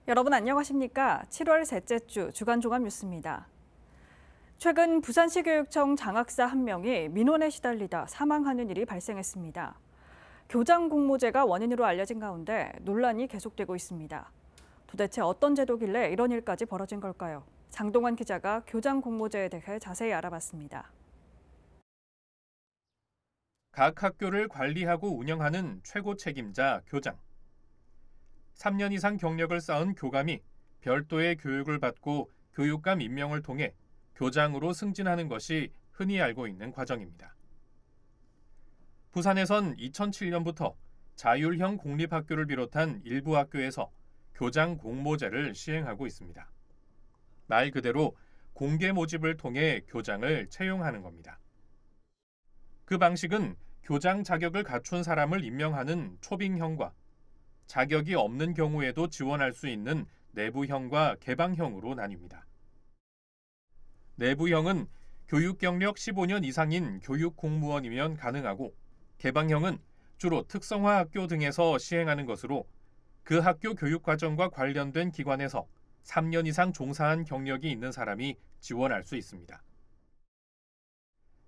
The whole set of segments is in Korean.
여러분 안녕하십니까? 7월 셋째 주 주간 종합 뉴스입니다. 최근 부산시 교육청 장학사 한 명이 민원에 시달리다 사망하는 일이 발생했습니다. 교장 공모제가 원인으로 알려진 가운데 논란이 계속되고 있습니다. 도대체 어떤 제도길래 이런 일까지 벌어진 걸까요? 장동환 기자가 교장 공모제에 대해 자세히 알아봤습니다. 각 학교를 관리하고 운영하는 최고 책임자 교장. 3년 이상 경력을 쌓은 교감이 별도의 교육을 받고 교육감 임명을 통해 교장으로 승진하는 것이 흔히 알고 있는 과정입니다. 부산에선 2007년부터 자율형 공립학교를 비롯한 일부 학교에서 교장 공모제를 시행하고 있습니다. 말 그대로 공개 모집을 통해 교장을 채용하는 겁니다. 그 방식은 교장 자격을 갖춘 사람을 임명하는 초빙형과 자격이 없는 경우에도 지원할 수 있는 내부형과 개방형으로 나뉩니다. 내부형은 교육 경력 15년 이상인 교육 공무원이면 가능하고, 개방형은 주로 특성화 학교 등에서 시행하는 것으로 그 학교 교육 과정과 관련된 기관에서 3년 이상 종사한 경력이 있는 사람이 지원할 수 있습니다.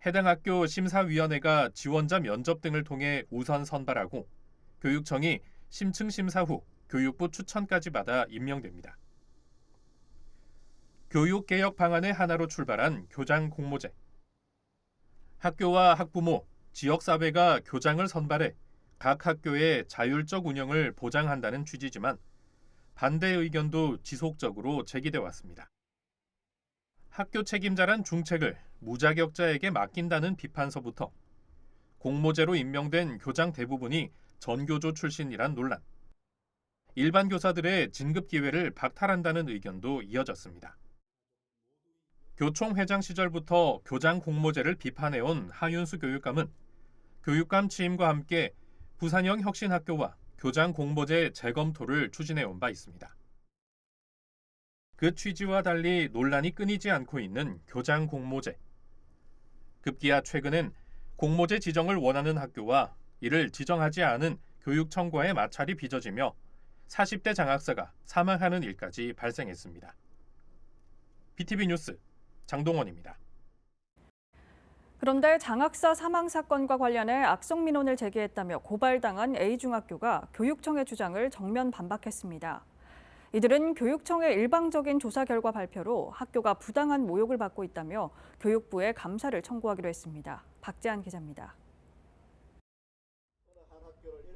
해당 학교 심사위원회가 지원자 면접 등을 통해 우선 선발하고 교육청이 심층 심사 후 교육부 추천까지 받아 임명됩니다. 교육개혁 방안의 하나로 출발한 교장 공모제. 학교와 학부모, 지역사회가 교장을 선발해 각 학교의 자율적 운영을 보장한다는 취지지만 반대 의견도 지속적으로 제기돼 왔습니다. 학교 책임자란 중책을 무자격자에게 맡긴다는 비판서부터 공모제로 임명된 교장 대부분이 전교조 출신이란 논란, 일반 교사들의 진급 기회를 박탈한다는 의견도 이어졌습니다. 교총 회장 시절부터 교장 공모제를 비판해온 하윤수 교육감은 교육감 취임과 함께 부산형 혁신학교와 교장 공모제 재검토를 추진해온 바 있습니다. 그 취지와 달리 논란이 끊이지 않고 있는 교장 공모제. 급기야 최근엔 공모제 지정을 원하는 학교와 이를 지정하지 않은 교육청과의 마찰이 빚어지며 40대 장학사가 사망하는 일까지 발생했습니다. BTV 뉴스 장동원입니다. 그런데 장학사 사망 사건과 관련해 악성 민원을 제기했다며 고발당한 A중학교가 교육청의 주장을 정면 반박했습니다. 이들은 교육청의 일방적인 조사 결과 발표로 학교가 부당한 모욕을 받고 있다며 교육부에 감사를 청구하기로 했습니다. 박재한 기자입니다.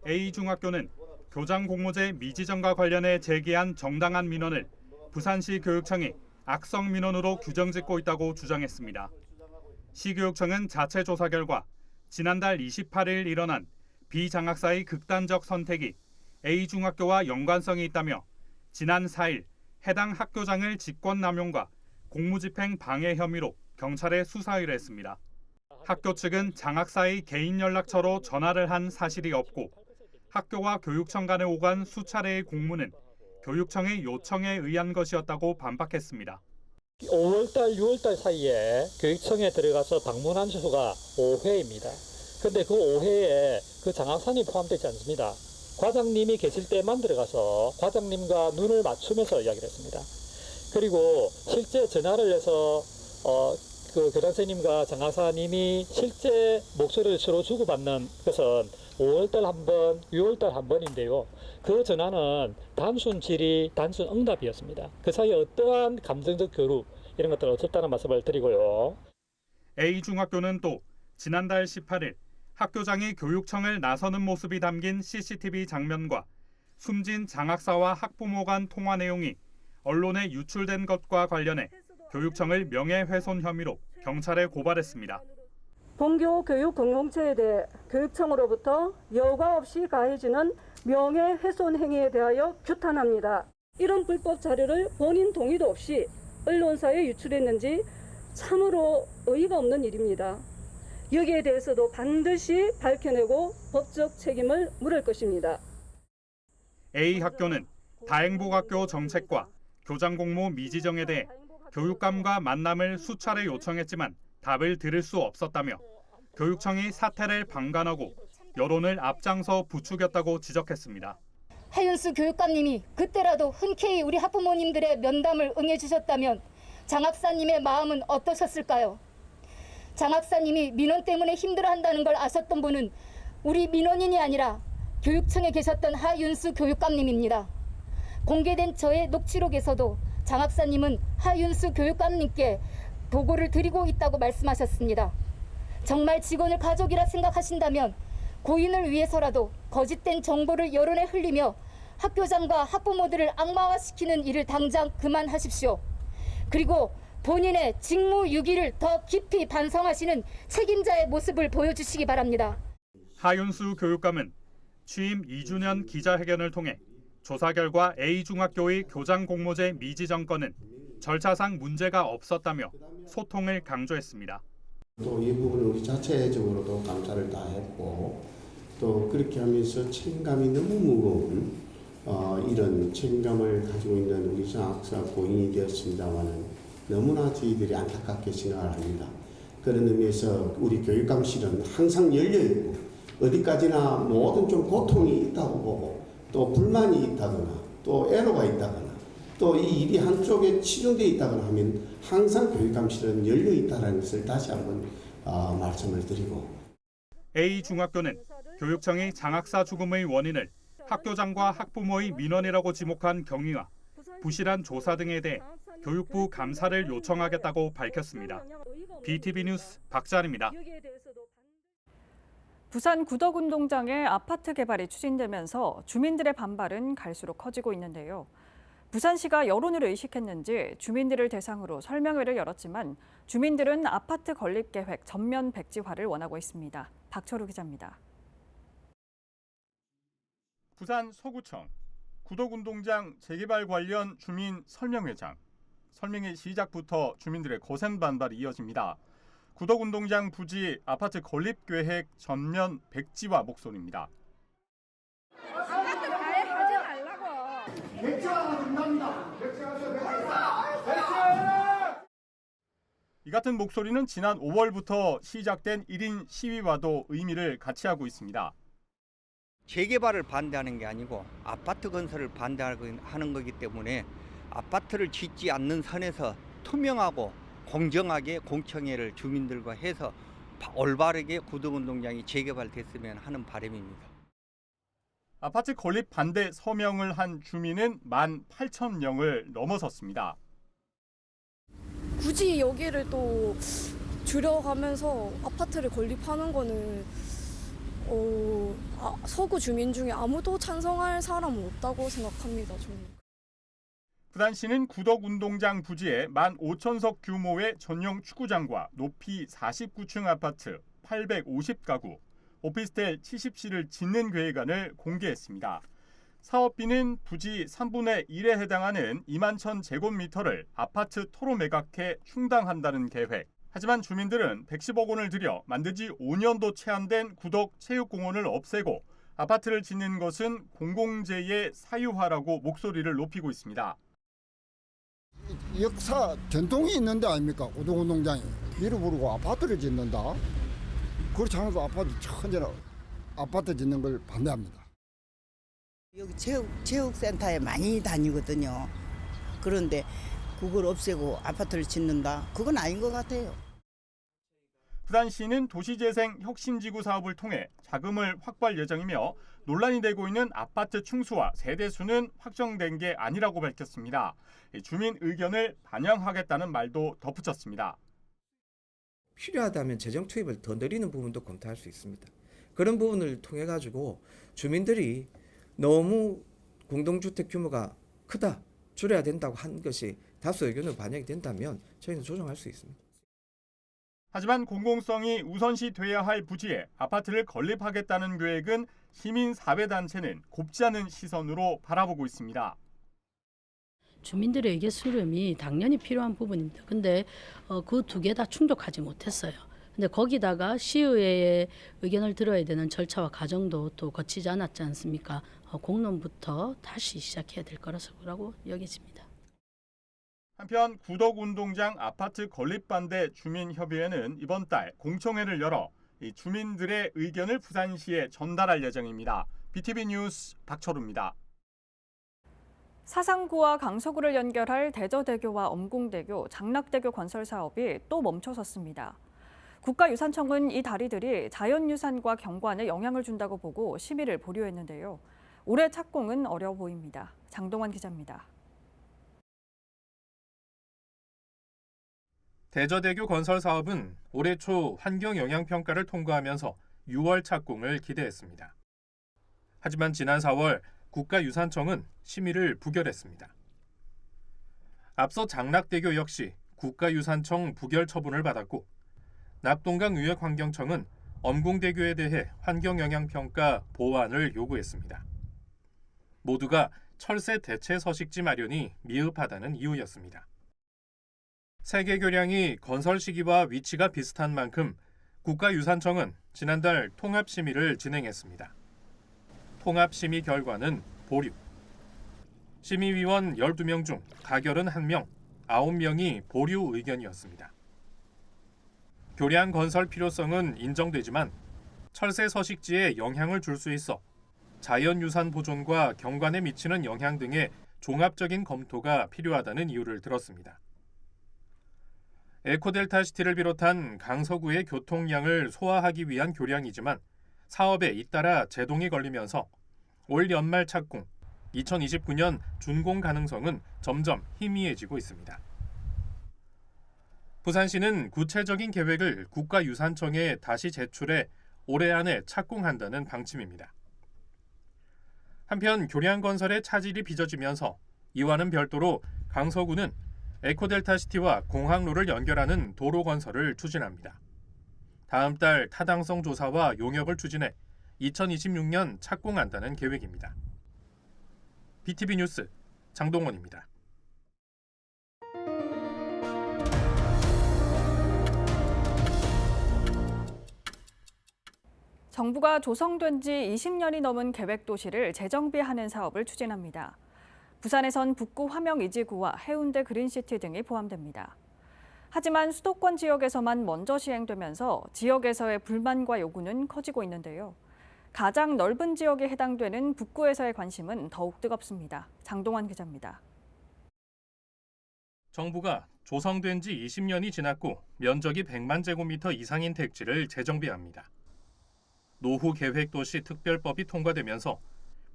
A중학교는 교장 공모제 미지정과 관련해 제기한 정당한 민원을 부산시 교육청이 악성 민원으로 규정짓고 있다고 주장했습니다. 시교육청은 자체 조사 결과 지난달 28일 일어난 비장학사의 극단적 선택이 A중학교와 연관성이 있다며 지난 4일 해당 학교장을 직권남용과 공무집행 방해 혐의로 경찰에 수사 의뢰했습니다. 학교 측은 장학사의 개인 연락처로 전화를 한 사실이 없고 학교와 교육청 간에 오간 수차례의 공문은 교육청의 요청에 의한 것이었다고 반박했습니다. 5월달, 6월달 사이에 교육청에 들어가서 방문한 수가 5회입니다. 그런데 그 5회에 그 장학사님 포함되지 않습니다. 과장님이 계실 때만 들어가서 과장님과 눈을 맞추면서 이야기를 했습니다. 그리고 실제 전화를 해서 그 교장선생님과 장학사님이 실제 목소리를 서로 주고받는 것은 5월달 한 번, 6월달 한 번인데요. 그 전화는 단순 질의, 단순 응답이었습니다. 그 사이에 어떠한 감정적 교류 이런 것들은 없었다는 말씀을 드리고요. A중학교는 또 지난달 18일 학교장이 교육청을 나서는 모습이 담긴 CCTV 장면과 숨진 장학사와 학부모 간 통화 내용이 언론에 유출된 것과 관련해 교육청을 명예훼손 혐의로 경찰에 고발했습니다. 본교 교육 공동체에 대해 교육청으로부터 여과 없이 가해지는 명예훼손 행위에 대하여 규탄합니다. 이런 불법 자료를 본인 동의도 없이 언론사에 유출했는지 참으로 어이가 없는 일입니다. 여기에 대해서도 반드시 밝혀내고 법적 책임을 물을 것입니다. A학교는 다행복학교 정책과 교장 공모 미지정에 대해 교육감과 만남을 수차례 요청했지만 답을 들을 수 없었다며 교육청이 사태를 방관하고 여론을 앞장서 부추겼다고 지적했습니다. 하윤수 교육감님이 그때라도 흔쾌히 우리 학부모님들의 면담을 응해주셨다면 장학사님의 마음은 어떠셨을까요? 장학사님이 민원 때문에 힘들어한다는 걸 아셨던 분은 우리 민원인이 아니라 교육청에 계셨던 하윤수 교육감님입니다. 공개된 저의 녹취록에서도 장학사님은 하윤수 교육감님께 보고를 드리고 있다고 말씀하셨습니다. 정말 직원을 가족이라 생각하신다면 고인을 위해서라도 거짓된 정보를 여론에 흘리며 학교장과 학부모들을 악마화시키는 일을 당장 그만하십시오. 그리고 본인의 직무유기를 더 깊이 반성하시는 책임자의 모습을 보여주시기 바랍니다. 하윤수 교육감은 취임 2주년 기자회견을 통해 조사 결과 A중학교의 교장 공모제 미지 정권은 절차상 문제가 없었다며 소통을 강조했습니다. 또 이 부분을 우리 자체적으로도 감사를 다 했고 또 그렇게 하면서 책임감이 너무 무거운 이런 책임감을 가지고 있는 우리 장학사 고인이 되었습니다마는 너무나 저희들이 안타깝게 생각을 합니다. 그런 의미에서 우리 교육감실은 항상 열려있고 어디까지나 모든 좀 고통이 있다고 보고 또 불만이 있다거나 또 애로가 있다거나 또 이 일이 한쪽에 치중되어 있다거나 하면 항상 교육감실은 열려있다는 것을 다시 한번 말씀을 드리고 A중학교는 교육청이 장학사 죽음의 원인을 학교장과 학부모의 민원이라고 지목한 경위와 부실한 조사 등에 대해 교육부 감사를 요청하겠다고 밝혔습니다. BTV 뉴스 박찬입니다. 부산 구덕운동장의 아파트 개발이 추진되면서 주민들의 반발은 갈수록 커지고 있는데요. 부산시가 여론을 의식했는지 주민들을 대상으로 설명회를 열었지만 주민들은 아파트 건립계획 전면 백지화를 원하고 있습니다. 박철우 기자입니다. 부산 서구청 구덕운동장 재개발 관련 주민 설명회장. 설명회 시작부터 주민들의 거센 반발이 이어집니다. 구덕운동장 부지 아파트 건립 계획 전면 백지화 목소리입니다. 이 같은 목소리는 지난 5월부터 시작된 1인 시위와도 의미를 같이 하고 있습니다. 재개발을 반대하는 게 아니고 아파트 건설을 반대하는 거기 때문에 아파트를 짓지 않는 선에서 투명하고 공정하게 공청회를 주민들과 해서 올바르게 구덕운동장이 재개발됐으면 하는 바람입니다. 아파트 건립 반대 서명을 한 주민은 18,000명을 넘어섰습니다. 굳이 여기를 또 줄여가면서 아파트를 건립하는 거는 서구 주민 중에 아무도 찬성할 사람은 없다고 생각합니다. 저는. 부산시는 구덕운동장 부지에 15,000석 규모의 전용 축구장과 높이 49층 아파트 850가구, 오피스텔 70실을 짓는 계획안을 공개했습니다. 사업비는 부지 3분의 1에 해당하는 21,000제곱미터를 아파트 토로 매각해 충당한다는 계획. 하지만 주민들은 110억 원을 들여 만든 지 5년도 채 안 된 구덕 체육공원을 없애고 아파트를 짓는 것은 공공재의 사유화라고 목소리를 높이고 있습니다. 역사 전통이 있는 데 아닙니까? 구덕운동장이 밀어부르고 아파트를 짓는다. 그렇지 않아도 천재는 아파트 짓는 걸 반대합니다. 여기 체육센터에 많이 다니거든요. 그런데 그걸 없애고 아파트를 짓는다? 그건 아닌 것 같아요. 부산시는 도시재생 혁신지구 사업을 통해 자금을 확보할 예정이며 논란이 되고 있는 아파트 층수와 세대수는 확정된 게 아니라고 밝혔습니다. 주민 의견을 반영하겠다는 말도 덧붙였습니다. 필요하다면 재정 투입을 더 늘리는 부분도 검토할 수 있습니다. 그런 부분을 통해 가지고 주민들이 너무 공동주택 규모가 크다, 줄여야 된다고 한 것이 다수 의견으로 반영이 된다면 저희는 조정할 수 있습니다. 하지만 공공성이 우선시 돼야 할 부지에 아파트를 건립하겠다는 계획은 시민사회단체는 곱지 않은 시선으로 바라보고 있습니다. 주민들의 의견 수렴이 당연히 필요한 부분입니다. 근데 그 두 개 다 충족하지 못했어요. 근데 거기다가 시의회의 의견을 들어야 되는 절차와 과정도 또 거치지 않았지 않습니까? 공론부터 다시 시작해야 될 거라고 여겨집니다. 한편 구덕운동장 아파트 건립 반대 주민협의회는 이번 달 공청회를 열어 주민들의 의견을 부산시에 전달할 예정입니다. BTV 뉴스 박철우입니다. 사상구와 강서구를 연결할 대저대교와 엄궁대교, 장락대교 건설 사업이 또 멈춰섰습니다. 국가유산청은 이 다리들이 자연유산과 경관에 영향을 준다고 보고 심의를 보류했는데요. 올해 착공은 어려워 보입니다. 장동환 기자입니다. 대저대교 건설 사업은 올해 초 환경영향평가를 통과하면서 6월 착공을 기대했습니다. 하지만 지난 4월 국가유산청은 심의를 부결했습니다. 앞서 장락대교 역시 국가유산청 부결 처분을 받았고 낙동강유역환경청은 엄궁대교에 대해 환경영향평가 보완을 요구했습니다. 모두가 철새 대체 서식지 마련이 미흡하다는 이유였습니다. 세계 교량이 건설 시기와 위치가 비슷한 만큼 국가유산청은 지난달 통합심의를 진행했습니다. 통합심의 결과는 보류. 심의위원 12명 중 가결은 1명, 9명이 보류 의견이었습니다. 교량 건설 필요성은 인정되지만 철새 서식지에 영향을 줄 수 있어 자연유산 보존과 경관에 미치는 영향 등의 종합적인 검토가 필요하다는 이유를 들었습니다. 에코델타시티를 비롯한 강서구의 교통량을 소화하기 위한 교량이지만 사업에 잇따라 제동이 걸리면서 올 연말 착공, 2029년 준공 가능성은 점점 희미해지고 있습니다. 부산시는 구체적인 계획을 국가유산청에 다시 제출해 올해 안에 착공한다는 방침입니다. 한편 교량 건설의 차질이 빚어지면서 이와는 별도로 강서구는 에코델타시티와 공항로를 연결하는 도로 건설을 추진합니다. 다음 달 타당성 조사와 용역을 추진해 2026년 착공한다는 계획입니다. BTV 뉴스 장동원입니다. 정부가 조성된 지 20년이 넘은 계획도시를 재정비하는 사업을 추진합니다. 부산에선 북구 화명이지구와 해운대 그린시티 등이 포함됩니다. 하지만 수도권 지역에서만 먼저 시행되면서 지역에서의 불만과 요구는 커지고 있는데요. 가장 넓은 지역에 해당되는 북구에서의 관심은 더욱 뜨겁습니다. 장동환 기자입니다. 정부가 조성된 지 20년이 지났고 면적이 100만 제곱미터 이상인 택지를 재정비합니다. 노후 계획도시 특별법이 통과되면서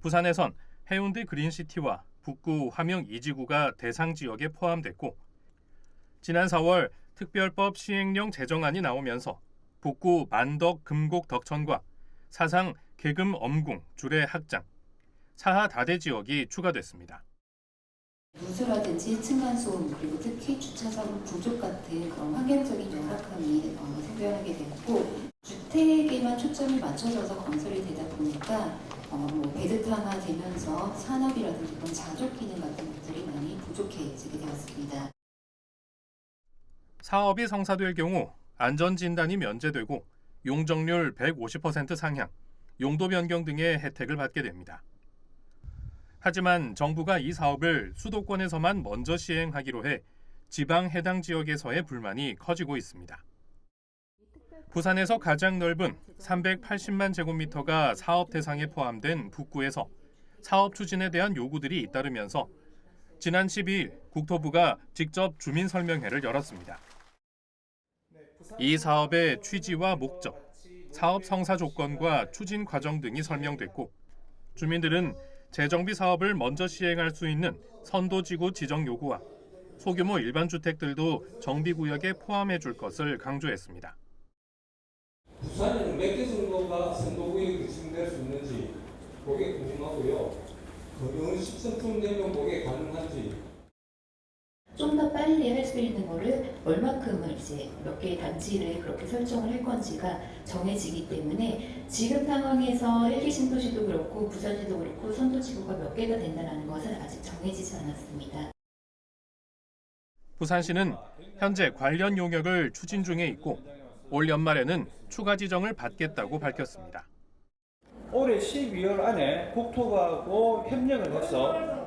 부산에선 해운대 그린시티와 북구 화명 이지구가 대상 지역에 포함됐고 지난 4월 특별법 시행령 제정안이 나오면서 북구 만덕 금곡 덕천과 사상 계금 엄궁 주례 학장 사하 다대 지역이 추가됐습니다. 누수라든지 층간소음 그리고 특히 주차장 부족 같은 그런 환경적인 열악함이 생겨나게 되었고 주택에만 초점이 맞춰져서 건설이 되다 보니까 배드타화되면서 산업이라든지 그런 자족 기능 같은 것들이 많이 부족해지게 되었습니다. 사업이 성사될 경우 안전진단이 면제되고 용적률 150% 상향, 용도 변경 등의 혜택을 받게 됩니다. 하지만 정부가 이 사업을 수도권에서만 먼저 시행하기로 해 지방 해당 지역에서의 불만이 커지고 있습니다. 부산에서 가장 넓은 380만 제곱미터가 사업 대상에 포함된 북구에서 사업 추진에 대한 요구들이 잇따르면서 지난 12일 국토부가 직접 주민 설명회를 열었습니다. 이 사업의 취지와 목적, 사업 성사 조건과 추진 과정 등이 설명됐고 주민들은 재정비 사업을 먼저 시행할 수 있는 선도지구 지정 요구와 소규모 일반 주택들도 정비구역에 포함해 줄 것을 강조했습니다. 부산에는 몇 개 정도가 선도구역이 지정될 수 있는지 그게 궁금하고요. 어느 시점쯤 되면 그게 가능한지. 좀 더 빨리 할 수 있는 거를 얼마큼을 이제 몇 개의 단지를 그렇게 설정을 할 건지가 정해지기 때문에 지금 상황에서 1기 신도시도 그렇고 부산시도 그렇고 선도지구가 몇 개가 된다는 것은 아직 정해지지 않았습니다. 부산시는 현재 관련 용역을 추진 중에 있고 올 연말에는 추가 지정을 받겠다고 밝혔습니다. 올해 12월 안에 국토부하고 협력을 해서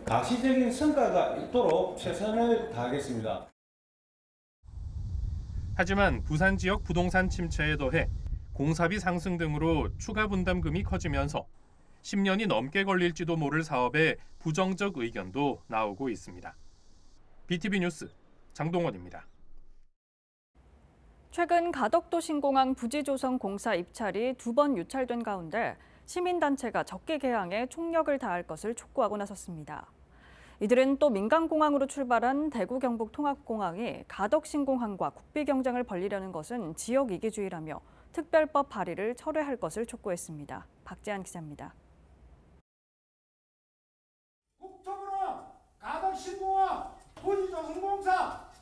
가시적인 성과가 있도록 최선을 다하겠습니다. 하지만 부산 지역 부동산 침체에 더해 공사비 상승 등으로 추가 분담금이 커지면서 10년이 넘게 걸릴지도 모를 사업에 부정적 의견도 나오고 있습니다. BTV 뉴스 장동원입니다. 최근 가덕도 신공항 부지조성 공사 입찰이 2번 유찰된 가운데 시민단체가 적기 개항에 총력을 다할 것을 촉구하고 나섰습니다. 이들은 또 민간공항으로 출발한 대구 경북 통합공항이 가덕 신공항과 국비 경쟁을 벌이려는 것은 지역 이기주의라며 특별법 발의를 철회할 것을 촉구했습니다. 박재한 기자입니다. 국토부는 가덕 신공항 부지조성공사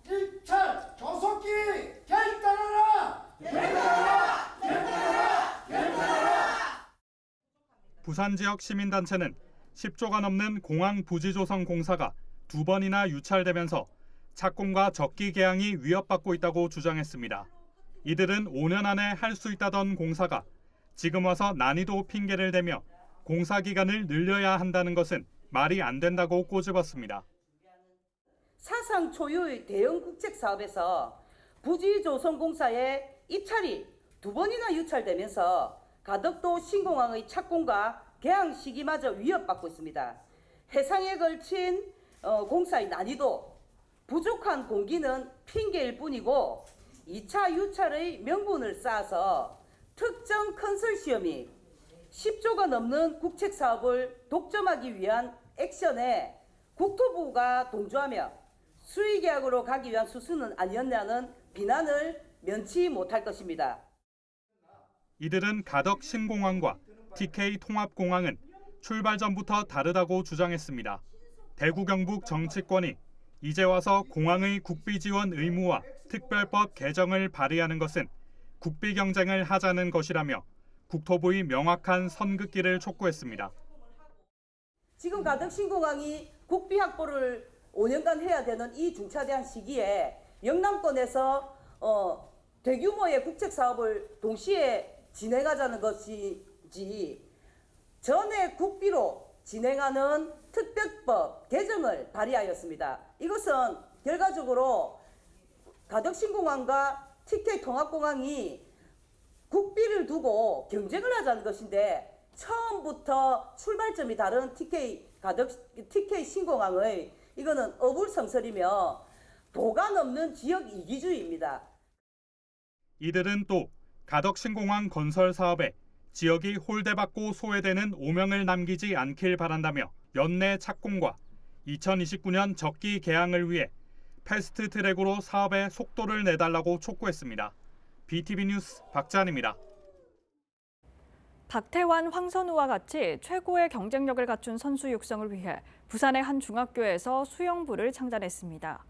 입찰 조속기 결단하라! 결단하라! 결단하라! 결단하라! 부산 지역 시민단체는 10조가 넘는 공항 부지조성 공사가 2번이나 유찰되면서 착공과 적기 개항이 위협받고 있다고 주장했습니다. 이들은 5년 안에 할 수 있다던 공사가 지금 와서 난이도 핑계를 대며 공사 기간을 늘려야 한다는 것은 말이 안 된다고 꼬집었습니다. 사상 초유의 대형 국책 사업에서 부지조성공사의 입찰이 2번이나 유찰되면서 가덕도 신공항의 착공과 개항 시기마저 위협받고 있습니다. 해상에 걸친 공사의 난이도, 부족한 공기는 핑계일 뿐이고 2차 유찰의 명분을 쌓아서 특정 컨소시엄이 10조가 넘는 국책 사업을 독점하기 위한 액션에 국토부가 동조하며 수의계약으로 가기 위한 수순은 아니었냐는 비난을 면치 못할 것입니다. 이들은 가덕 신공항과 TK 통합공항은 출발 전부터 다르다고 주장했습니다. 대구 경북 정치권이 이제 와서 공항의 국비 지원 의무와 특별법 개정을 발의하는 것은 국비 경쟁을 하자는 것이라며 국토부의 명확한 선긋기를 촉구했습니다. 지금 가덕 신공항이 국비 확보를 5년간 해야 되는 이 중차대한 시기에 영남권에서 대규모의 국책 사업을 동시에 진행하자는 것이지 전에 국비로 진행하는 특별법 개정을 발의하였습니다. 이것은 결과적으로 가덕 신공항과 TK 통합공항이 국비를 두고 경쟁을 하자는 것인데 처음부터 출발점이 다른 TK 신공항의 이거는 어불성설이며 도가 넘는 지역 이기주의입니다. 이들은 또 가덕 신공항 건설 사업에 지역이 홀대받고 소외되는 오명을 남기지 않길 바란다며 연내 착공과 2029년 적기 개항을 위해 패스트 트랙으로 사업의 속도를 내달라고 촉구했습니다. BTV 뉴스 박재한입니다. 박태환, 황선우와 같이 최고의 경쟁력을 갖춘 선수 육성을 위해 부산의 한 중학교에서 수영부를 창단했습니다.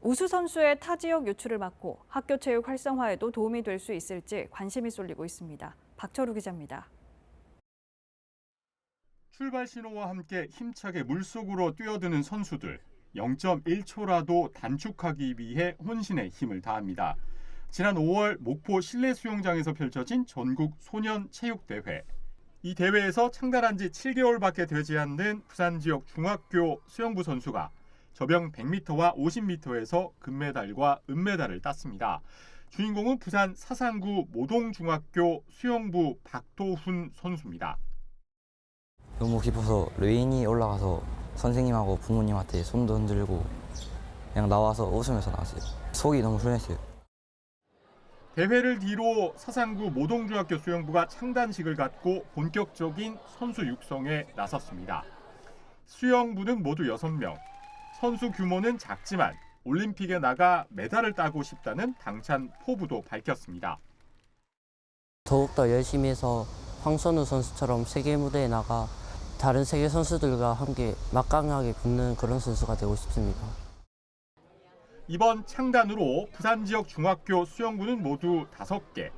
우수 선수의 타 지역 유출을 막고 학교 체육 활성화에도 도움이 될 수 있을지 관심이 쏠리고 있습니다. 박철우 기자입니다. 출발 신호와 함께 힘차게 물속으로 뛰어드는 선수들. 0.1초라도 단축하기 위해 혼신의 힘을 다합니다. 지난 5월 목포 실내 수영장에서 펼쳐진 전국 소년 체육대회. 이 대회에서 창단한 지 7개월밖에 되지 않는 부산 지역 중학교 수영부 선수가 저병 100m와 50m에서 금메달과 은메달을 땄습니다. 주인공은 부산 사상구 모동중학교 수영부 박도훈 선수입니다. 너무 기뻐서 레인이 올라가서 선생님하고 부모님한테 손도 흔들고 그냥 나와서 웃으면서 나왔어요. 속이 너무 후련했어요. 대회를 뒤로 사상구 모동중학교 수영부가 창단식을 갖고 본격적인 선수 육성에 나섰습니다. 수영부는 모두 6명. 선수 규모는 작지만 올림픽에 나가 메달을 따고 싶다는 당찬 포부도 밝혔습니다. 더욱더 열심히 해서 황선우 선수처럼 세계 무대에 나가 다른 세계 선수들과 함께 막강하게 붙는 그런 선수가 되고 싶습니다. 이번 창단으로 부산 지역 중학교 수영부는 모두 5개.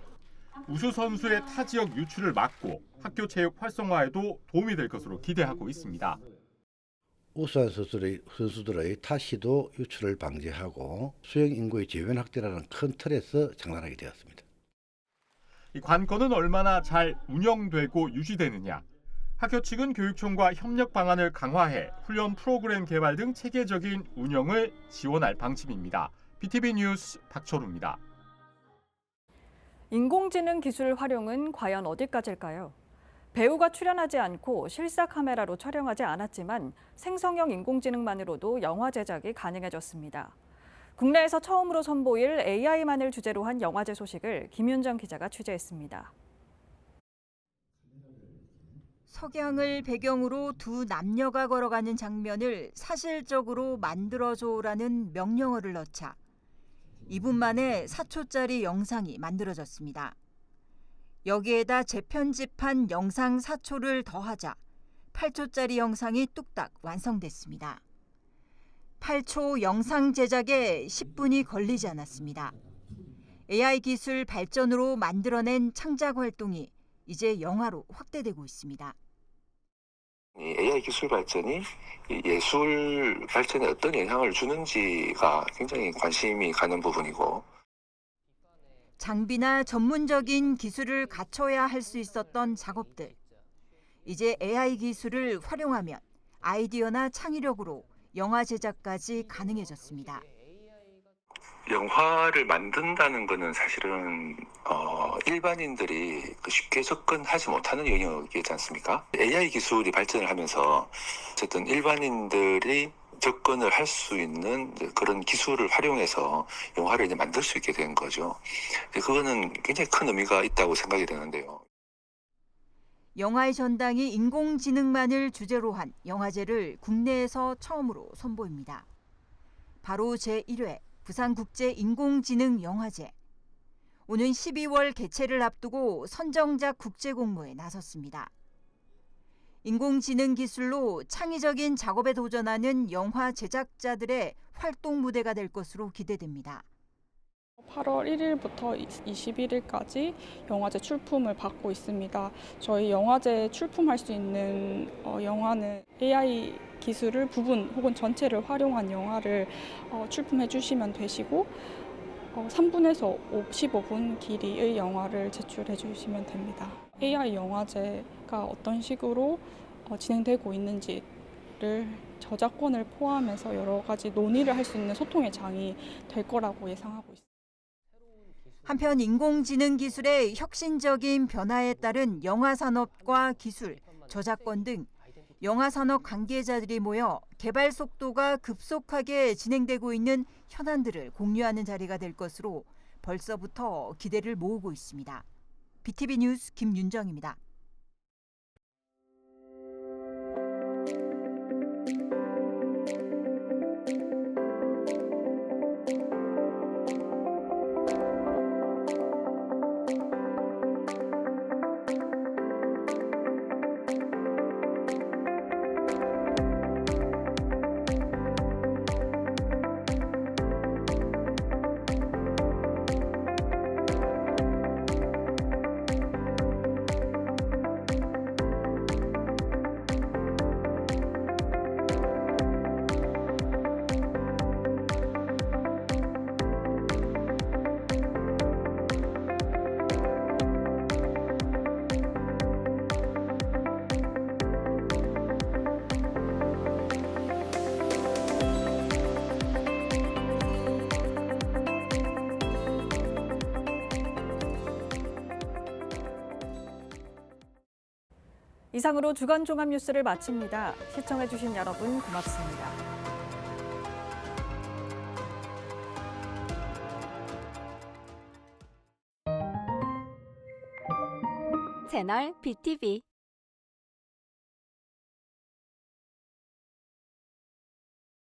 우수 선수의 타 지역 유출을 막고 학교 체육 활성화에도 도움이 될 것으로 기대하고 있습니다. 우수한 선수들의 타 시도 유출을 방지하고 수영 인구의 재원 확대라는 큰 틀에서 창단하게 되었습니다. 이 관건은 얼마나 잘 운영되고 유지되느냐. 학교 측은 교육청과 협력 방안을 강화해 훈련 프로그램 개발 등 체계적인 운영을 지원할 방침입니다. BTV 뉴스 박철우입니다. 인공지능 기술 활용은 과연 어디까지일까요? 배우가 출연하지 않고 실사 카메라로 촬영하지 않았지만 생성형 인공지능만으로도 영화 제작이 가능해졌습니다. 국내에서 처음으로 선보일 AI만을 주제로 한 영화제 소식을 김윤정 기자가 취재했습니다. 석양을 배경으로 두 남녀가 걸어가는 장면을 사실적으로 만들어줘라는 명령어를 넣자 2분 만에 4초짜리 영상이 만들어졌습니다. 여기에다 재편집한 영상 4초를 더하자 8초짜리 영상이 뚝딱 완성됐습니다. 8초 영상 제작에 10분이 걸리지 않았습니다. AI 기술 발전으로 만들어낸 창작 활동이 이제 영화로 확대되고 있습니다. AI 기술 발전이 예술 발전에 어떤 영향을 주는지가 굉장히 관심이 가는 부분이고, 장비나 전문적인 기술을 갖춰야 할 수 있었던 작업들. 이제 AI 기술을 활용하면 아이디어나 창의력으로 영화 제작까지 가능해졌습니다. 영화를 만든다는 것은 사실은 일반인들이 쉽게 접근하지 못하는 영역이지 않습니까? AI 기술이 발전을 하면서 어쨌든 일반인들이 접근을 할 수 있는 그런 기술을 활용해서 영화를 이제 만들 수 있게 된 거죠. 그거는 굉장히 큰 의미가 있다고 생각이 되는데요. 영화의 전당이 인공지능만을 주제로 한 영화제를 국내에서 처음으로 선보입니다. 바로 제1회 부산국제인공지능영화제. 오는 12월 개최를 앞두고 선정작 국제공모에 나섰습니다. 인공지능 기술로 창의적인 작업에 도전하는 영화 제작자들의 활동 무대가 될 것으로 기대됩니다. 8월 1일부터 21일까지 영화제 출품을 받고 있습니다. 저희 영화제에 출품할 수 있는 영화는 AI 기술을 부분 혹은 전체를 활용한 영화를 출품해 주시면 되시고 3분에서 15분 길이의 영화를 제출해 주시면 됩니다. AI 영화제가 어떤 식으로 진행되고 있는지를 저작권을 포함해서 여러 가지 논의를 할 수 있는 소통의 장이 될 거라고 예상하고 있습니다. 한편 인공지능 기술의 혁신적인 변화에 따른 영화 산업과 기술, 저작권 등 영화 산업 관계자들이 모여 개발 속도가 급속하게 진행되고 있는 현안들을 공유하는 자리가 될 것으로 벌써부터 기대를 모으고 있습니다. BTV 뉴스 김윤정입니다. 이상으로 주간 종합 뉴스를 마칩니다. 시청해주신 여러분 고맙습니다. 채널 BTV